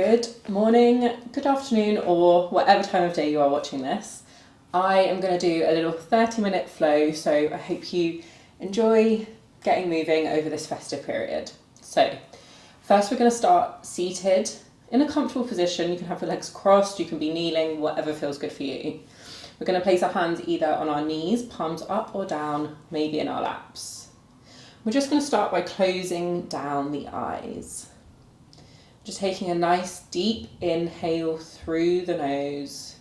Good morning, good afternoon, or whatever time of day you are watching this. I am going to do a little 30-minute flow, so I hope you enjoy getting moving over this festive period. So, first we're going to start seated in a comfortable position. You can have your legs crossed, you can be kneeling, whatever feels good for you. We're going to place our hands either on our knees, palms up or down, maybe in our laps. We're just going to start by closing down the eyes. Just taking a nice deep inhale through the nose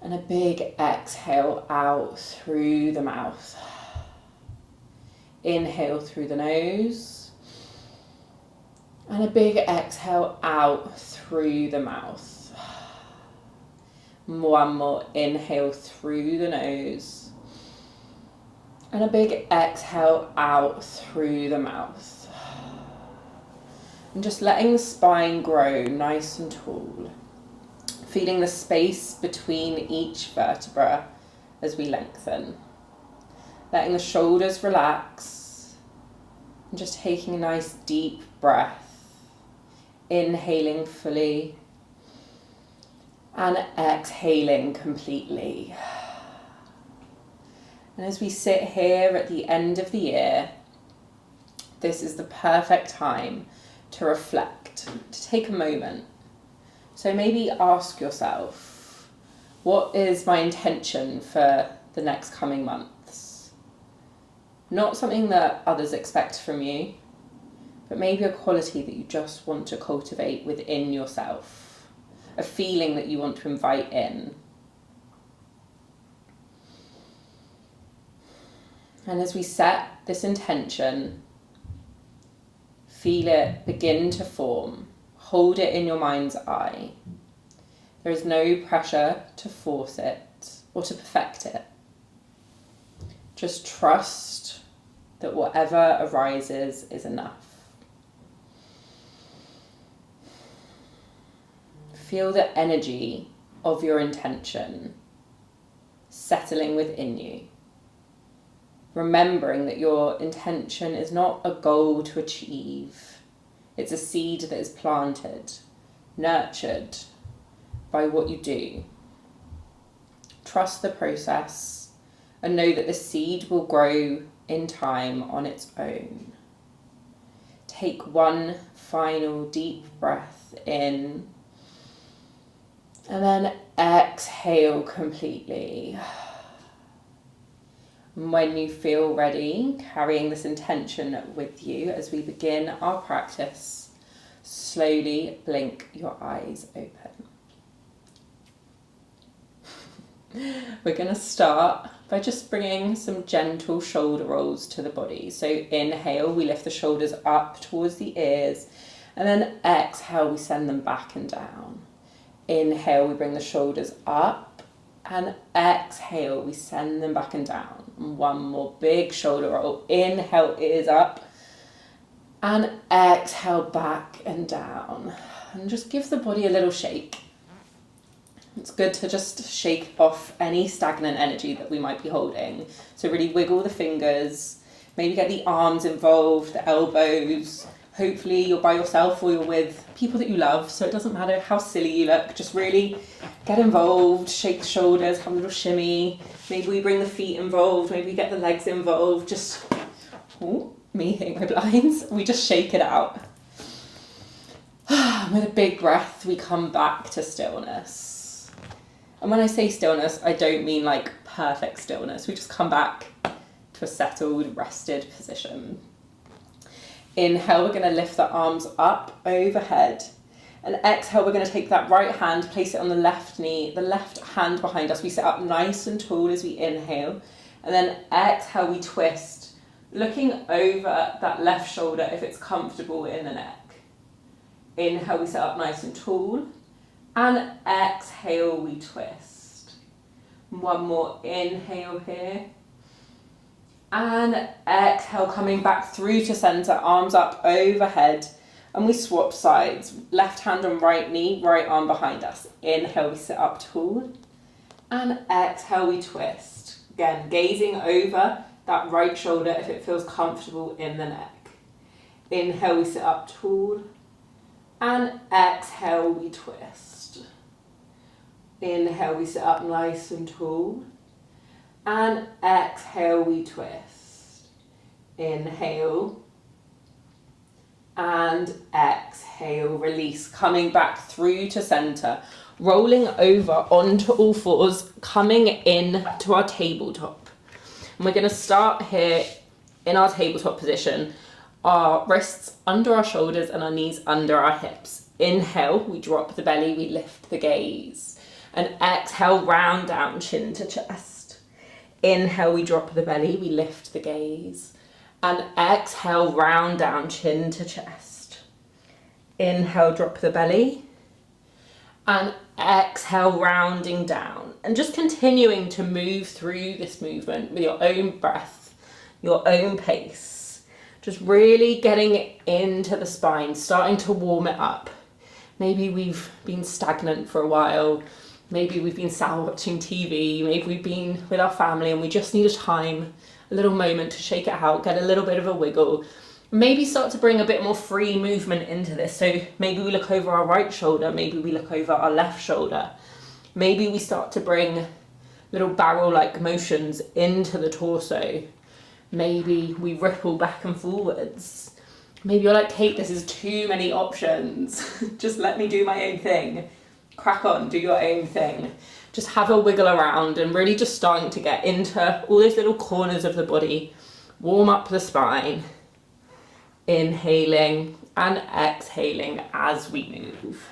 and a big exhale out through the mouth. Inhale through the nose and a big exhale out through the mouth. One more inhale through the nose and a big exhale out through the mouth. And just letting the spine grow nice and tall. Feeling the space between each vertebra as we lengthen. Letting the shoulders relax. And just taking a nice deep breath. Inhaling fully. And exhaling completely. And as we sit here at the end of the year, this is the perfect time to reflect, to take a moment. So maybe ask yourself, what is my intention for the next coming months? Not something that others expect from you, but maybe a quality that you just want to cultivate within yourself, a feeling that you want to invite in. And as we set this intention, feel it begin to form. Hold it in your mind's eye. There is no pressure to force it or to perfect it. Just trust that whatever arises is enough. Feel the energy of your intention settling within you. Remembering that your intention is not a goal to achieve. It's a seed that is planted, nurtured by what you do. Trust the process and know that the seed will grow in time on its own. Take one final deep breath in and then exhale completely. When you feel ready, carrying this intention with you as we begin our practice, slowly blink your eyes open. We're going to start by just bringing some gentle shoulder rolls to the body. So inhale, we lift the shoulders up towards the ears, and then exhale, we send them back and down. Inhale, we bring the shoulders up, and exhale, we send them back and down. And one more big shoulder roll. Inhale, ears up. And exhale, back and down. And just give the body a little shake. It's good to just shake off any stagnant energy that we might be holding. So really wiggle the fingers. Maybe get the arms involved, the elbows. Hopefully you're by yourself or you're with people that you love, so it doesn't matter how silly you look. Just really get involved, shake the shoulders, have a little shimmy. Maybe we bring the feet involved, maybe we get the legs involved. Just, me hitting my blinds. We just shake it out. With a big breath, we come back to stillness. And when I say stillness, I don't mean like perfect stillness. We just come back to a settled, rested position. Inhale, we're going to lift the arms up overhead. And exhale, we're going to take that right hand, place it on the left knee, the left hand behind us. We sit up nice and tall as we inhale. And then exhale, we twist, looking over that left shoulder if it's comfortable in the neck. Inhale, we sit up nice and tall. And exhale, we twist. One more inhale here. And exhale, coming back through to center, arms up overhead. And we swap sides, left hand on right knee, right arm behind us. Inhale, we sit up tall. And exhale, we twist. Again, gazing over that right shoulder if it feels comfortable in the neck. Inhale, we sit up tall. And exhale, we twist. Inhale, we sit up nice and tall. And exhale, we twist. Inhale. And exhale, release. Coming back through to center. Rolling over onto all fours, coming in to our tabletop. And we're going to start here in our tabletop position. Our wrists under our shoulders and our knees under our hips. Inhale, we drop the belly, we lift the gaze. And exhale, round down, chin to chest. Inhale, we drop the belly, we lift the gaze. And exhale, round down, chin to chest. Inhale, drop the belly. And exhale, rounding down. And just continuing to move through this movement with your own breath, your own pace. Just really getting it into the spine, starting to warm it up. Maybe we've been stagnant for a while. Maybe we've been sat watching TV. Maybe we've been with our family and we just need a time, a little moment to shake it out, get a little bit of a wiggle. Maybe start to bring a bit more free movement into this. So maybe we look over our right shoulder, maybe we look over our left shoulder. Maybe we start to bring little barrel-like motions into the torso. Maybe we ripple back and forwards. Maybe you're like, Kate, this is too many options. Just let me do my own thing. Crack on, do your own thing. Just have a wiggle around and really just starting to get into all those little corners of the body. Warm up the spine. Inhaling and exhaling as we move.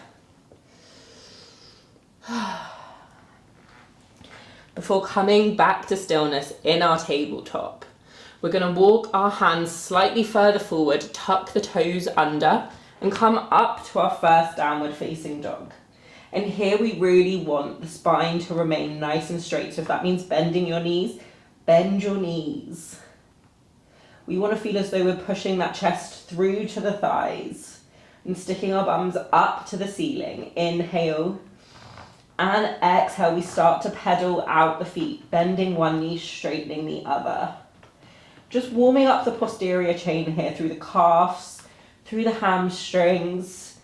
Before coming back to stillness in our tabletop, we're going to walk our hands slightly further forward, tuck the toes under, and come up to our first downward facing dog. And here we really want the spine to remain nice and straight. So if that means bending your knees, bend your knees. We want to feel as though we're pushing that chest through to the thighs and sticking our bums up to the ceiling. Inhale and exhale. We start to pedal out the feet, bending one knee, straightening the other. Just warming up the posterior chain here through the calves, through the hamstrings,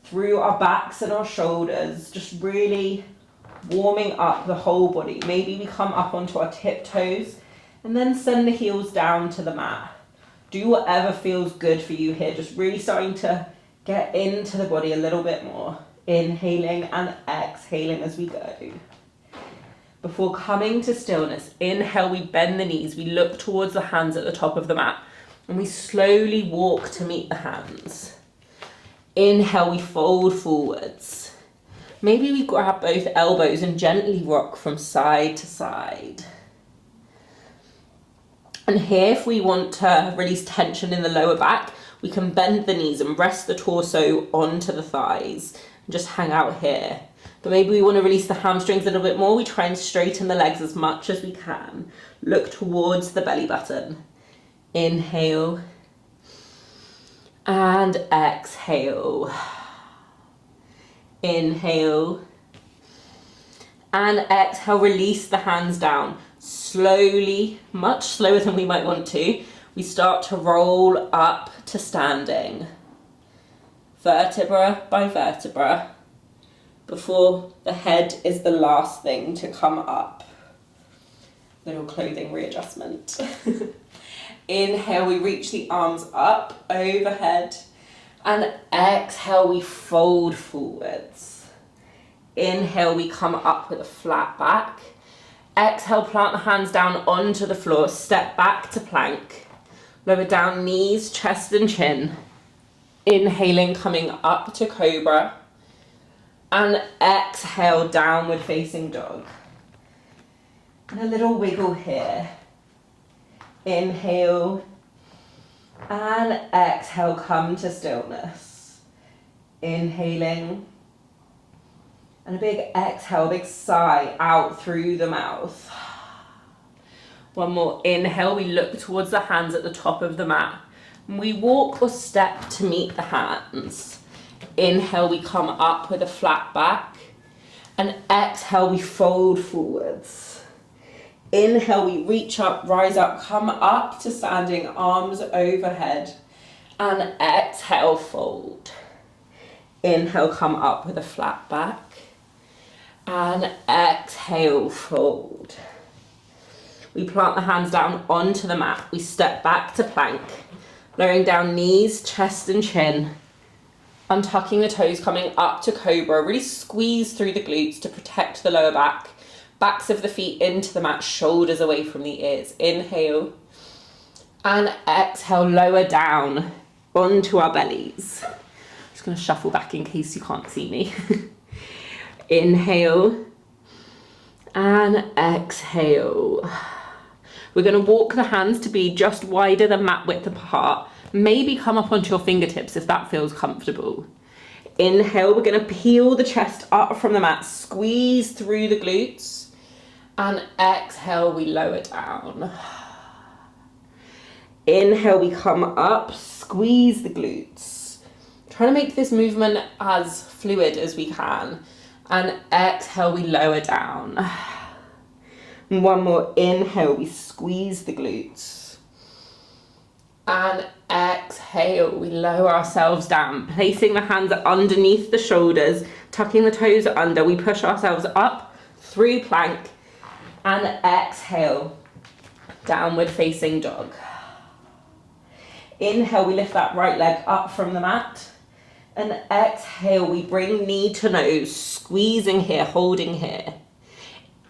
through our backs and our shoulders. Just really warming up the whole body. Maybe we come up onto our tiptoes and then send the heels down to the mat. Do whatever feels good for you here. Just really starting to get into the body a little bit more. Inhaling and exhaling as we go. Before coming to stillness, inhale, we bend the knees. We look towards the hands at the top of the mat. And we slowly walk to meet the hands. Inhale, we fold forwards. Maybe we grab both elbows and gently rock from side to side. And here, if we want to release tension in the lower back, we can bend the knees and rest the torso onto the thighs and just hang out here. But maybe we want to release the hamstrings a little bit more. We try and straighten the legs as much as we can. Look towards the belly button. Inhale and exhale. Inhale and exhale. Release the hands down. Slowly, much slower than we might want to, we start to roll up to standing. Vertebra by vertebra, before the head is the last thing to come up. Little clothing readjustment. Inhale, we reach the arms up overhead, and exhale, we fold forwards. Inhale, we come up with a flat back. Exhale, plant the hands down onto the floor, step back to plank. Lower down knees, chest and chin. Inhaling, coming up to cobra. And exhale, downward facing dog. And a little wiggle here. Inhale and exhale, come to stillness. Inhaling. And a big exhale, a big sigh out through the mouth. One more inhale, we look towards the hands at the top of the mat. And we walk or step to meet the hands. Inhale, we come up with a flat back. And exhale, we fold forwards. Inhale, we reach up, rise up, come up to standing, arms overhead. And exhale, fold. Inhale, come up with a flat back. And exhale, fold. We plant the hands down onto the mat. We step back to plank, lowering down knees, chest and chin. Untucking the toes, coming up to cobra. Really squeeze through the glutes to protect the lower back. Backs of the feet into the mat, shoulders away from the ears. Inhale. And exhale, lower down onto our bellies. I'm just going to shuffle back in case you can't see me. Inhale. And exhale. We're going to walk the hands to be just wider than mat width apart. Maybe come up onto your fingertips if that feels comfortable. Inhale, we're going to peel the chest up from the mat, squeeze through the glutes. And exhale, we lower down. Inhale, we come up, squeeze the glutes. Trying to make this movement as fluid as we can. And exhale, we lower down. And one more, inhale, we squeeze the glutes. And exhale, we lower ourselves down, placing the hands underneath the shoulders, tucking the toes under. We push ourselves up through plank. And exhale, downward facing dog. Inhale, we lift that right leg up from the mat. And exhale, we bring knee to nose, squeezing here, holding here.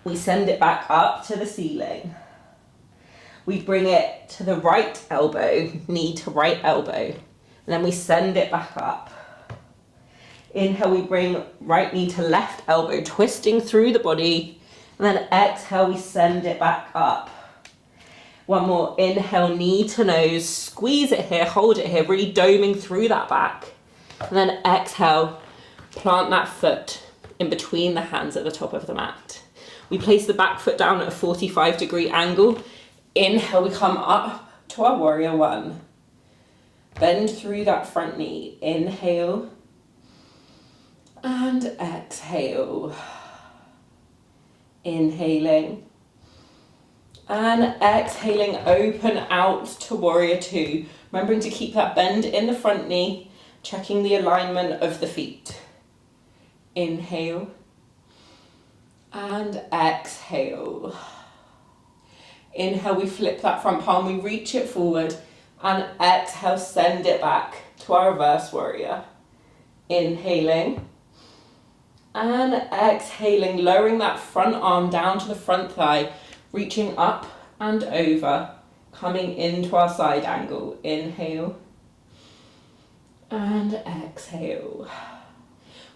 We send it back up to the ceiling. We bring it to the right elbow, knee to right elbow. And then we send it back up. Inhale, we bring right knee to left elbow, twisting through the body. And then exhale, we send it back up. One more, inhale, knee to nose, squeeze it here, hold it here, really doming through that back. And then exhale, plant that foot in between the hands at the top of the mat. We place the back foot down at a 45-degree angle. Inhale, we come up to our warrior one. Bend through that front knee. Inhale. And exhale. Inhaling. And exhaling, open out to warrior two. Remembering to keep that bend in the front knee, checking the alignment of the feet. Inhale. And exhale. Inhale, we flip that front palm, we reach it forward, and exhale, send it back to our reverse warrior. Inhaling. And exhaling, lowering that front arm down to the front thigh, reaching up and over, coming into our side angle. Inhale. And exhale.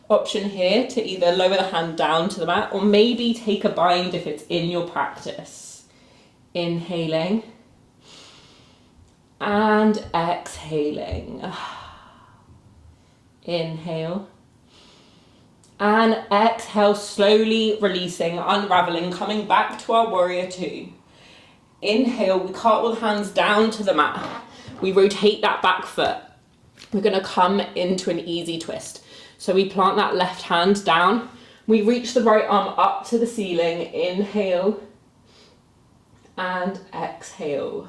Option here to either lower the hand down to the mat or maybe take a bind if it's in your practice. Inhaling. And exhaling. Inhale. And exhale, slowly releasing, unraveling, coming back to our warrior two. Inhale, we cartwheel the hands down to the mat. We rotate that back foot. We're going to come into an easy twist. So we plant that left hand down. We reach the right arm up to the ceiling. Inhale. And exhale.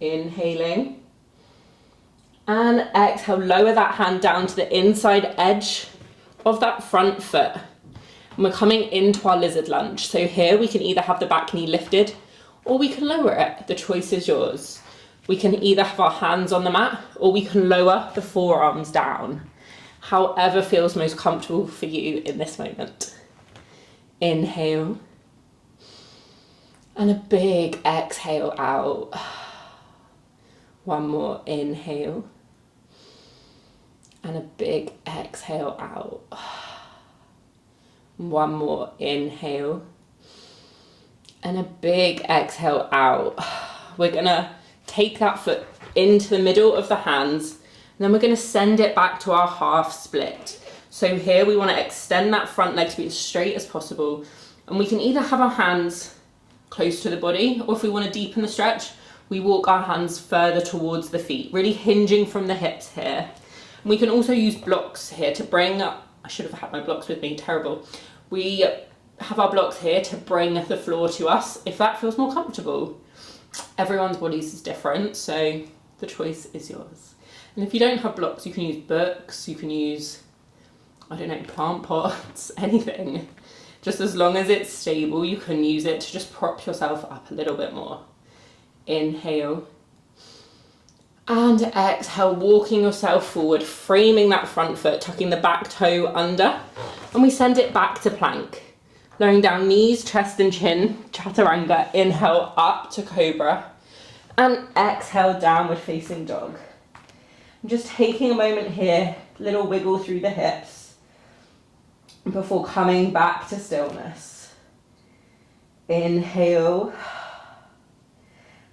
Inhaling. And exhale, lower that hand down to the inside edge of that front foot. And we're coming into our lizard lunge. So here we can either have the back knee lifted or we can lower it. The choice is yours. We can either have our hands on the mat or we can lower the forearms down. However feels most comfortable for you in this moment. Inhale. And a big exhale out. One more inhale. And a big exhale out. One more inhale. And a big exhale out. We're gonna take that foot into the middle of the hands. And then we're going to send it back to our half split. So here we want to extend that front leg to be as straight as possible. And we can either have our hands close to the body, or if we want to deepen the stretch, we walk our hands further towards the feet, really hinging from the hips here. And we can also use blocks here to bring up, I should have had my blocks with me, terrible. We have our blocks here to bring the floor to us, if that feels more comfortable. Everyone's bodies is different, so the choice is yours. And if you don't have blocks, you can use books, you can use, I don't know, plant pots, anything. Just as long as it's stable, you can use it to just prop yourself up a little bit more. Inhale. And exhale, walking yourself forward, framing that front foot, tucking the back toe under. And we send it back to plank. Lowering down knees, chest and chin, chaturanga. Inhale up to cobra. And exhale, downward facing dog. I'm just taking a moment here, little wiggle through the hips before coming back to stillness. Inhale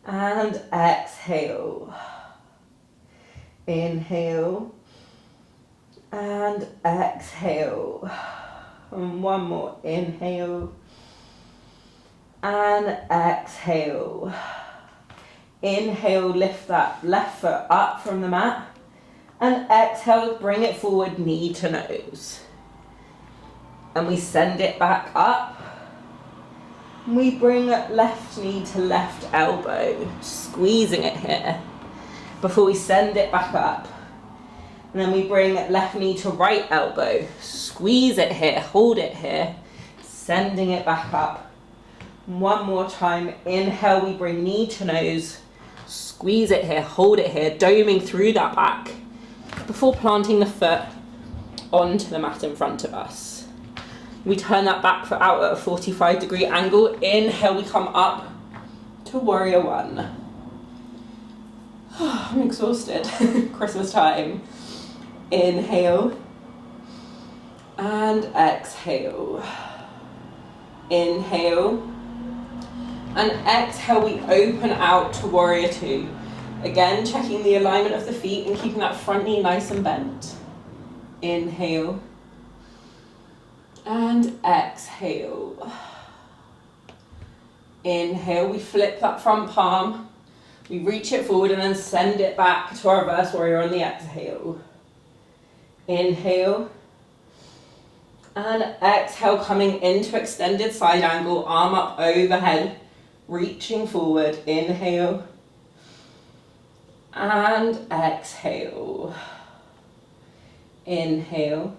and exhale. Inhale and exhale. And one more. Inhale and exhale. Inhale, lift that left foot up from the mat. And exhale, bring it forward, knee to nose. And we send it back up. We bring left knee to left elbow, squeezing it here before we send it back up. And then we bring left knee to right elbow, squeeze it here, hold it here, sending it back up. One more time. Inhale, we bring knee to nose, squeeze it here, hold it here, doming through that back before planting the foot onto the mat in front of us. We turn that back foot out at a 45-degree angle. Inhale, we come up to warrior one. I'm exhausted. Christmas time. Inhale and exhale. Inhale and exhale, we open out to warrior two. Again, checking the alignment of the feet and keeping that front knee nice and bent. Inhale and exhale. Inhale, we flip that front palm. We reach it forward and then send it back to our reverse warrior on the exhale. Inhale and exhale, coming into extended side angle, arm up overhead, reaching forward. Inhale and exhale. Inhale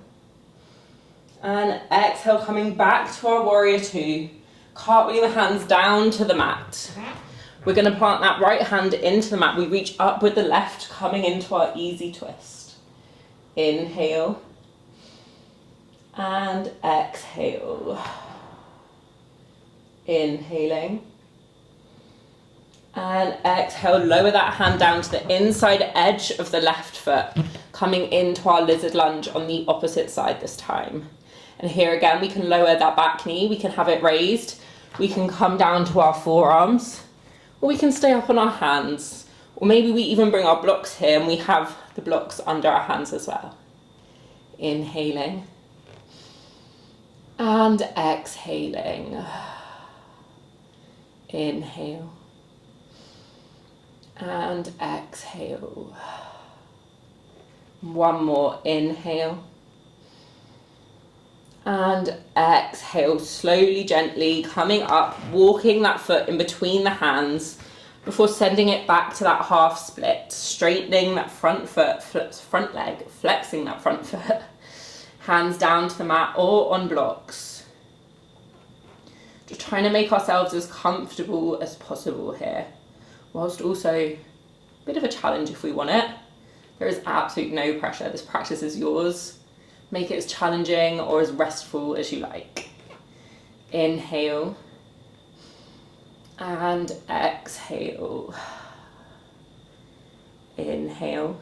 and exhale, coming back to our warrior two, cartwheeling the hands down to the mat. We're going to plant that right hand into the mat. We reach up with the left, coming into our easy twist. Inhale and exhale. Inhaling and exhale, lower that hand down to the inside edge of the left foot, coming into our lizard lunge on the opposite side this time. And here again, we can lower that back knee, we can have it raised, we can come down to our forearms, or we can stay up on our hands, or maybe we even bring our blocks here and we have the blocks under our hands as well. Inhaling and exhaling. Inhale and exhale. One more. Inhale and exhale, slowly, gently coming up, walking that foot in between the hands before sending it back to that half split, straightening that front foot, front leg, flexing that front foot, hands down to the mat or on blocks. Just trying to make ourselves as comfortable as possible here, whilst also a bit of a challenge if we want it. There is absolutely no pressure. This practice is yours. Make it as challenging or as restful as you like. Inhale and exhale. Inhale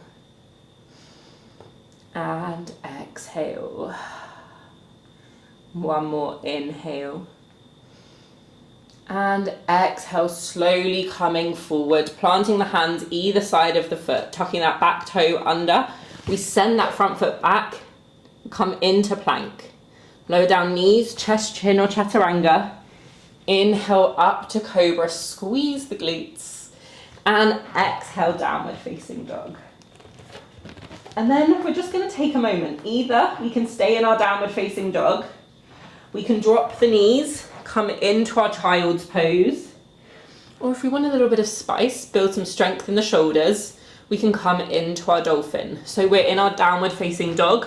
and exhale. One more. Inhale and exhale, slowly coming forward, planting the hands either side of the foot, tucking that back toe under. We send that front foot back, come into plank. Lower down knees, chest, chin or chaturanga. Inhale up to cobra, squeeze the glutes, and exhale, downward facing dog. And then we're just going to take a moment. Either we can stay in our downward facing dog, we can drop the knees, come into our child's pose, or if we want a little bit of spice, build some strength in the shoulders, we can come into our dolphin. So we're in our downward facing dog.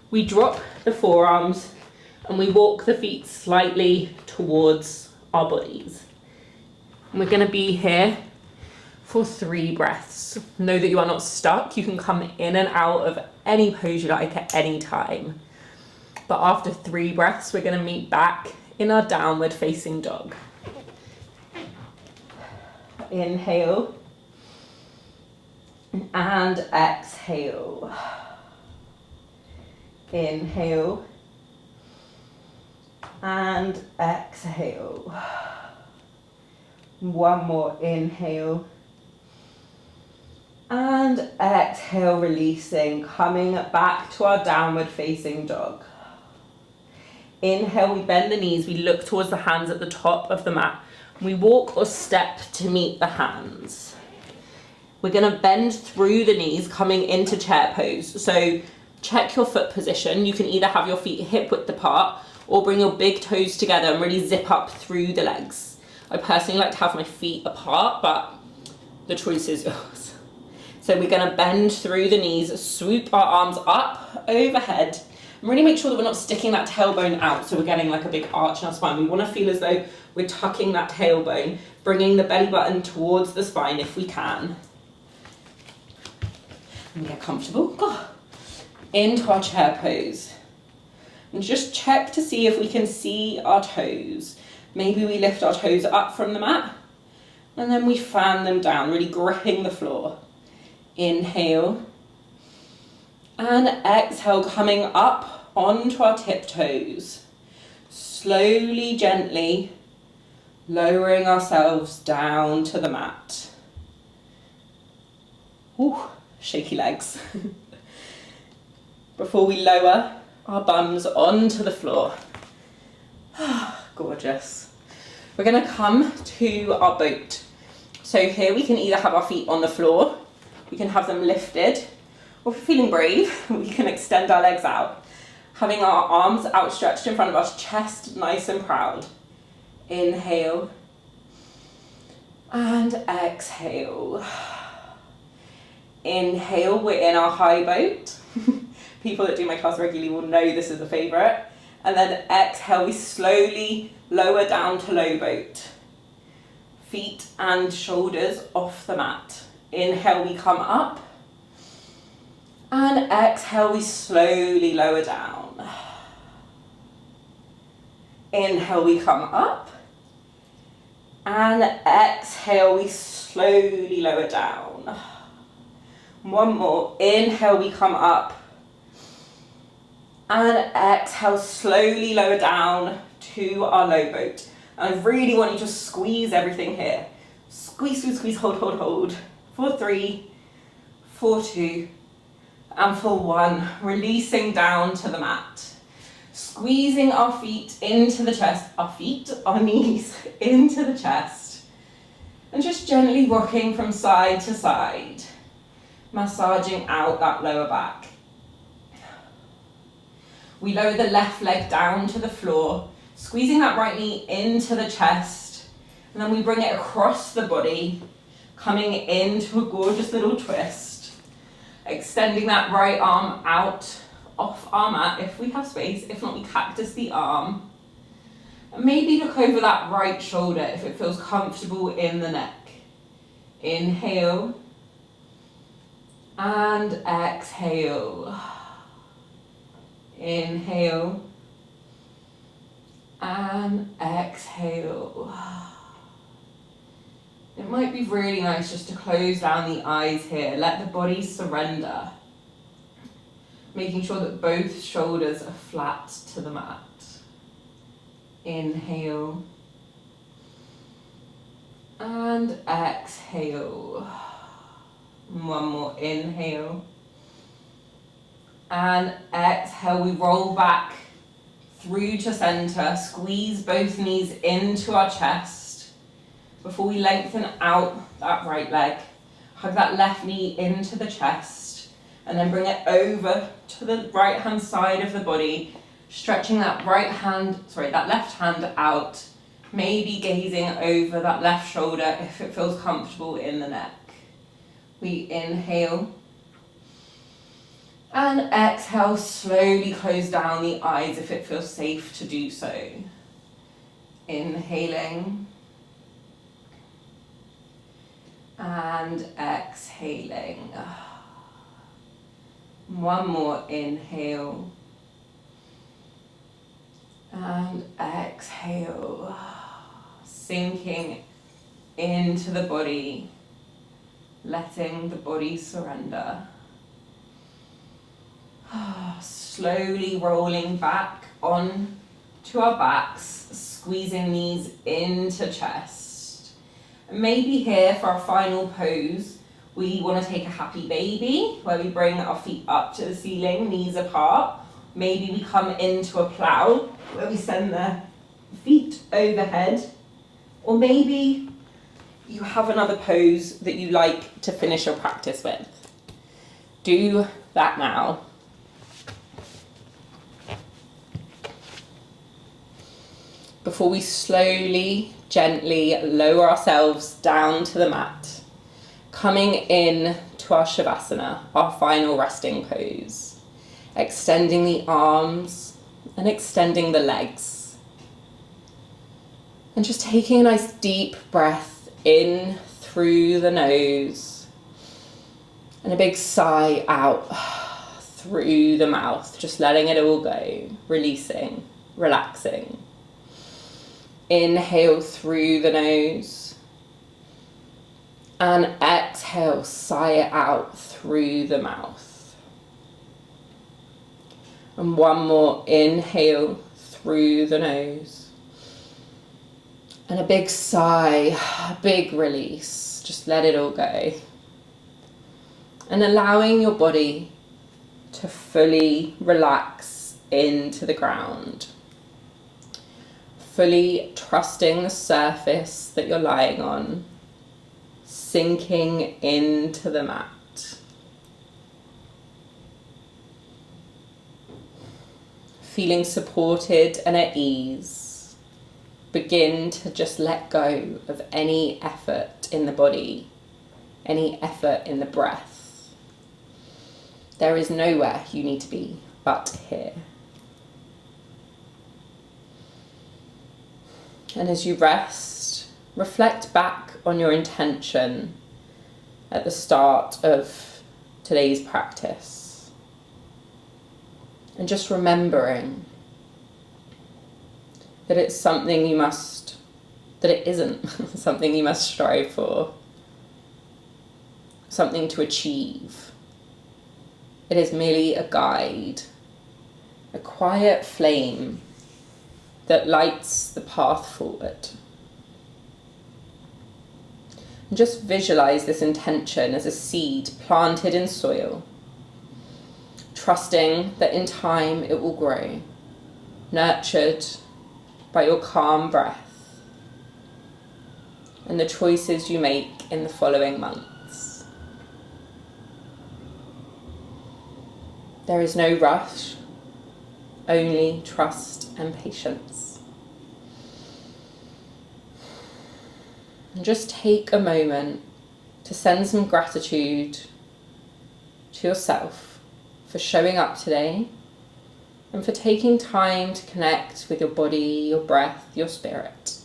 We drop the forearms and we walk the feet slightly towards our bodies. And we're going to be here for 3 breaths. Know that you are not stuck. You can come in and out of any pose you like at any time. But after 3 breaths, we're going to meet back in our downward facing dog. Inhale and exhale. Inhale and exhale. One more inhale and exhale, releasing, coming back to our downward facing dog. Inhale, we bend the knees, we look towards the hands at the top of the mat. We walk or step to meet the hands. We're going to bend through the knees, coming into chair pose. So check your foot position. You can either have your feet hip width apart or bring your big toes together and really zip up through the legs. I personally like to have my feet apart, but the choice is yours. So we're going to bend through the knees, swoop our arms up overhead, and really make sure that we're not sticking that tailbone out, so we're getting like a big arch in our spine. We want to feel as though we're tucking that tailbone, bringing the belly button towards the spine if we can. And get comfortable. Into our chair pose. And just check to see if we can see our toes. Maybe we lift our toes up from the mat and then we fan them down, really gripping the floor. Inhale and exhale, coming up onto our tiptoes. Slowly, gently lowering ourselves down to the mat. Ooh, shaky legs. Before we lower our bums onto the floor. Gorgeous. We're going to come to our boat. So here we can either have our feet on the floor, we can have them lifted, or if we're feeling brave, we can extend our legs out. Having our arms outstretched in front of us, chest nice and proud. Inhale and exhale. Inhale, we're in our high boat. People that do my class regularly will know this is a favourite. And then exhale, we slowly lower down to low boat. Feet and shoulders off the mat. Inhale, we come up. And exhale, we slowly lower down. Inhale, we come up. And exhale, we slowly lower down. One more. Inhale, we come up. And exhale, slowly lower down to our low boat. And I really want you to squeeze everything here. Squeeze, squeeze, squeeze, hold, hold, hold. For 3, for 2, and for 1. Releasing down to the mat. Squeezing our feet into the chest, our knees into the chest. And just gently rocking from side to side. Massaging out that lower back. We lower the left leg down to the floor, squeezing that right knee into the chest, and then we bring it across the body, coming into a gorgeous little twist, extending that right arm out off our mat if we have space. If not, we cactus the arm, and maybe look over that right shoulder if it feels comfortable in the neck. Inhale and exhale. Inhale and exhale. It might be really nice just to close down the eyes here. Let the body surrender. Making sure that both shoulders are flat to the mat. Inhale and exhale. One more inhale. And exhale, we roll back through to center, squeeze both knees into our chest before we lengthen out that right leg. Hug that left knee into the chest and then bring it over to the right hand side of the body, stretching that left hand out, maybe gazing over that left shoulder if it feels comfortable in the neck. We inhale. And exhale, slowly close down the eyes if it feels safe to do so. Inhaling. And exhaling. One more inhale. And exhale. Sinking into the body. Letting the body surrender. Slowly rolling back on to our backs, squeezing knees into chest. Maybe here for our final pose, we want to take a happy baby, where we bring our feet up to the ceiling, knees apart. Maybe we come into a plow, where we send the feet overhead. Or maybe you have another pose that you like to finish your practice with. Do that now. Before we slowly, gently lower ourselves down to the mat, coming in to our Shavasana, our final resting pose, extending the arms and extending the legs. And just taking a nice deep breath in through the nose and a big sigh out through the mouth, just letting it all go, releasing, relaxing. Inhale through the nose and exhale, sigh it out through the mouth. And one more inhale through the nose and a big sigh, a big release, just let it all go. And allowing your body to fully relax into the ground. Fully trusting the surface that you're lying on, sinking into the mat. Feeling supported and at ease, begin to just let go of any effort in the body, any effort in the breath. There is nowhere you need to be but here. And as you rest, reflect back on your intention at the start of today's practice. And just remembering that it's something you must, that it isn't something you must strive for, something to achieve. It is merely a guide, a quiet flame that lights the path forward. And just visualize this intention as a seed planted in soil, trusting that in time it will grow, nurtured by your calm breath and the choices you make in the following months. There is no rush, only trust and patience. And just take a moment to send some gratitude to yourself for showing up today and for taking time to connect with your body, your breath, your spirit.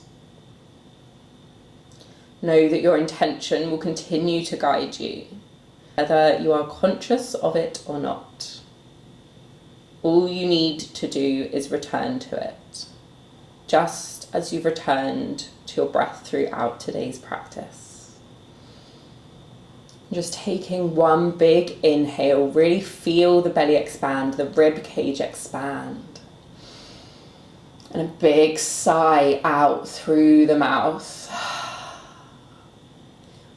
Know that your intention will continue to guide you, whether you are conscious of it or not. All you need to do is return to it, just as you've returned to your breath throughout today's practice. Just taking one big inhale, really feel the belly expand, the rib cage expand. And a big sigh out through the mouth.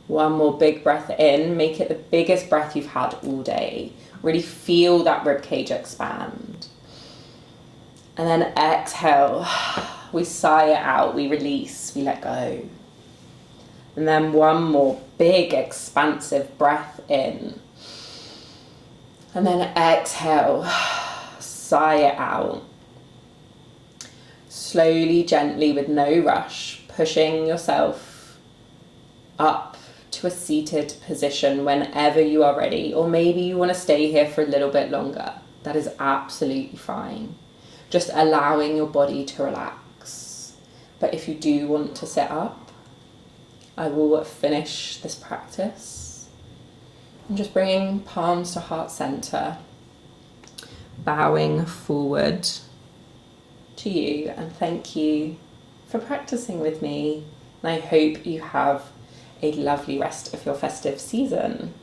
One more big breath in, make it the biggest breath you've had all day. Really feel that rib cage expand. And then exhale, we sigh it out, we release, we let go. And then one more big expansive breath in. And then exhale, sigh it out. Slowly, gently, with no rush, pushing yourself up to a seated position whenever you are ready, or maybe you want to stay here for a little bit longer. That is absolutely fine. Just allowing your body to relax. But if you do want to sit up, I will finish this practice. I'm just bringing palms to heart center, bowing forward to you, and thank you for practicing with me. And I hope you have a lovely rest of your festive season.